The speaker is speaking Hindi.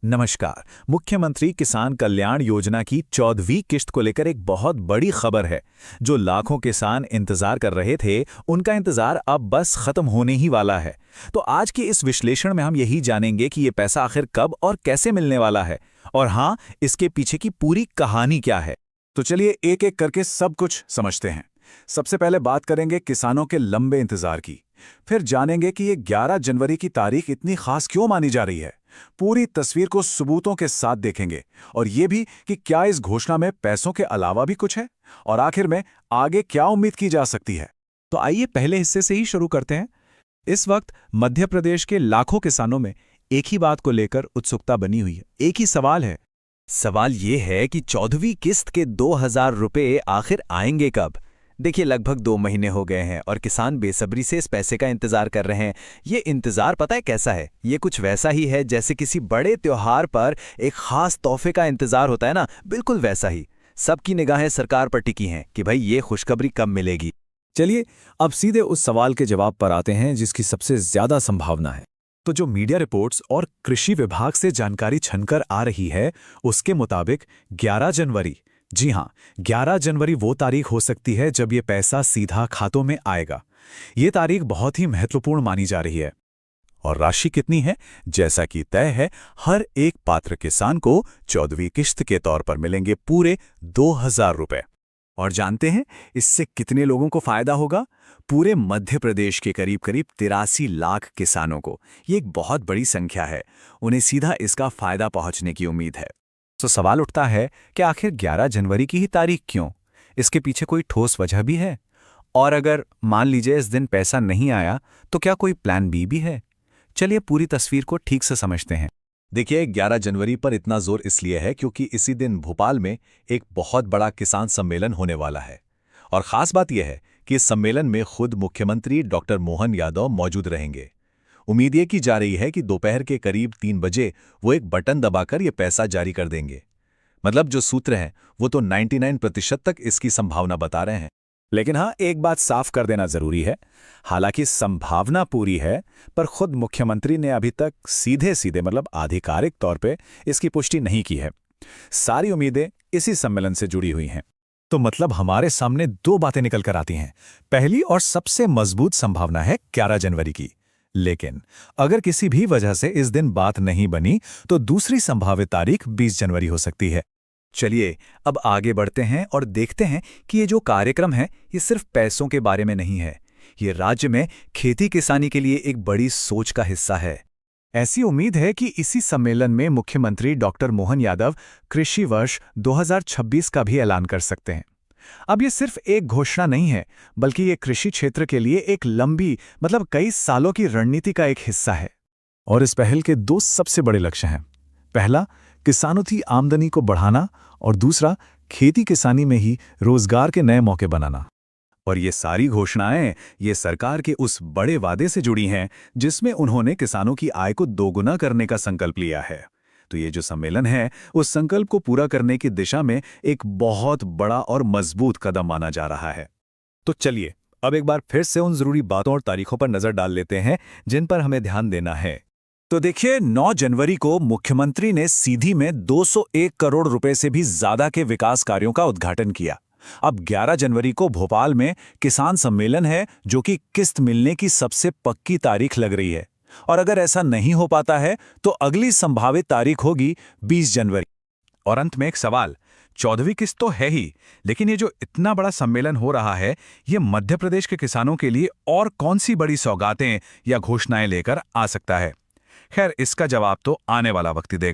नमस्कार। मुख्यमंत्री किसान कल्याण योजना की 14वीं किश्त को लेकर एक बहुत बड़ी खबर है। जो लाखों किसान इंतजार कर रहे थे, उनका इंतजार अब बस खत्म होने ही वाला है। तो आज के इस विश्लेषण में हम यही जानेंगे कि ये पैसा आखिर कब और कैसे मिलने वाला है, और हाँ, इसके पीछे की पूरी कहानी क्या है। तो चलिए एक एक करके सब कुछ समझते हैं। सबसे पहले बात करेंगे किसानों के लंबे इंतजार की। फिर जानेंगे कि ये 11 जनवरी की तारीख इतनी खास क्यों मानी जा रही है। पूरी तस्वीर को सबूतों के साथ देखेंगे, और ये भी कि क्या इस घोषणा में पैसों के अलावा भी कुछ है, और आखिर में आगे क्या उम्मीद की जा सकती है। तो आइए पहले हिस्से से ही शुरू करते हैं। इस वक्त मध्य प्रदेश के लाखों किसानों में एक ही बात को लेकर उत्सुकता बनी हुई है। एक ही सवाल है। सवाल ये है कि 14वीं किस्त के 2000 रुपये आखिर आएंगे कब। देखिए, लगभग 2 महीने हो गए हैं और किसान बेसब्री से इस पैसे का इंतजार कर रहे हैं। ये इंतजार पता है कैसा है? ये कुछ वैसा ही है जैसे किसी बड़े त्योहार पर एक खास तोहफे का इंतजार होता है ना, बिल्कुल वैसा ही। सबकी निगाहें सरकार पर टिकी हैं कि भाई ये खुशखबरी कब मिलेगी। चलिए अब सीधे उस सवाल के जवाब पर आते हैं जिसकी सबसे ज्यादा संभावना है। तो जो मीडिया रिपोर्ट्स और कृषि विभाग से जानकारी छनकर आ रही है, उसके मुताबिक 11 जनवरी, जी हां, 11 जनवरी वो तारीख हो सकती है जब ये पैसा सीधा खातों में आएगा। ये तारीख बहुत ही महत्वपूर्ण मानी जा रही है। और राशि कितनी है? जैसा कि तय है, हर एक पात्र किसान को 14वीं किश्त के तौर पर मिलेंगे पूरे 2000 रुपए। और जानते हैं इससे कितने लोगों को फायदा होगा? पूरे मध्य प्रदेश के करीब करीब 83 लाख किसानों को। ये एक बहुत बड़ी संख्या है। उन्हें सीधा इसका फायदा पहुंचने की उम्मीद है। तो सवाल उठता है कि आखिर 11 जनवरी की ही तारीख क्यों? इसके पीछे कोई ठोस वजह भी है? और अगर मान लीजिए इस दिन पैसा नहीं आया, तो क्या कोई प्लान बी भी है? चलिए पूरी तस्वीर को ठीक से समझते हैं। देखिए, 11 जनवरी पर इतना जोर इसलिए है क्योंकि इसी दिन भोपाल में एक बहुत बड़ा किसान सम्मेलन होने वाला है। और खास बात यह है कि इस सम्मेलन में खुद मुख्यमंत्री डॉक्टर मोहन यादव मौजूद रहेंगे। उम्मीद ये की जा रही है कि दोपहर के करीब 3 बजे वो एक बटन दबाकर ये पैसा जारी कर देंगे। मतलब जो सूत्र हैं वो तो 99% तक इसकी संभावना बता रहे हैं। लेकिन हाँ, एक बात साफ कर देना जरूरी है। हालांकि संभावना पूरी है, पर खुद मुख्यमंत्री ने अभी तक सीधे सीधे मतलब आधिकारिक तौर पे इसकी पुष्टि नहीं की है। सारी उम्मीदें इसी सम्मेलन से जुड़ी हुई हैं। तो मतलब हमारे सामने 2 बातें निकल कर आती हैं। पहली और सबसे मजबूत संभावना है 11 जनवरी की। लेकिन अगर किसी भी वजह से इस दिन बात नहीं बनी, तो दूसरी संभावित तारीख 20 जनवरी हो सकती है। चलिए अब आगे बढ़ते हैं और देखते हैं कि ये जो कार्यक्रम है, ये सिर्फ पैसों के बारे में नहीं है। ये राज्य में खेती किसानी के लिए एक बड़ी सोच का हिस्सा है। ऐसी उम्मीद है कि इसी सम्मेलन में मुख्यमंत्री डॉक्टर मोहन यादव कृषि वर्ष 2026 का भी ऐलान कर सकते हैं। अब ये सिर्फ एक घोषणा नहीं है, बल्कि ये कृषि क्षेत्र के लिए एक लंबी मतलब कई सालों की रणनीति का एक हिस्सा है। और इस पहल के 2 सबसे बड़े लक्ष्य हैं। पहला, किसानों की आमदनी को बढ़ाना, और दूसरा, खेती किसानी में ही रोजगार के नए मौके बनाना। और ये सारी घोषणाएं ये सरकार के उस बड़े वादे से जुड़ी हैं जिसमें उन्होंने किसानों की आय को दोगुना करने का संकल्प लिया है। तो ये जो सम्मेलन है, उस संकल्प को पूरा करने की दिशा में एक बहुत बड़ा और मजबूत कदम माना जा रहा है। तो चलिए अब एक बार फिर से उन जरूरी बातों और तारीखों पर नजर डाल लेते हैं जिन पर हमें ध्यान देना है। तो देखिए, 9 जनवरी को मुख्यमंत्री ने सीधी में 201 करोड़ रुपए से भी ज्यादा के विकास कार्यों का उद्घाटन किया। अब 11 जनवरी को भोपाल में किसान सम्मेलन है, जो कि किस्त मिलने की सबसे पक्की तारीख लग रही है। और अगर ऐसा नहीं हो पाता है, तो अगली संभावित तारीख होगी 20 जनवरी। और अंत में एक सवाल, 14वीं किस्त तो है ही, लेकिन ये जो इतना बड़ा सम्मेलन हो रहा है, ये मध्य प्रदेश के किसानों के लिए और कौन सी बड़ी सौगातें या घोषणाएं लेकर आ सकता है? खैर, इसका जवाब तो आने वाला वक्त ही देगा।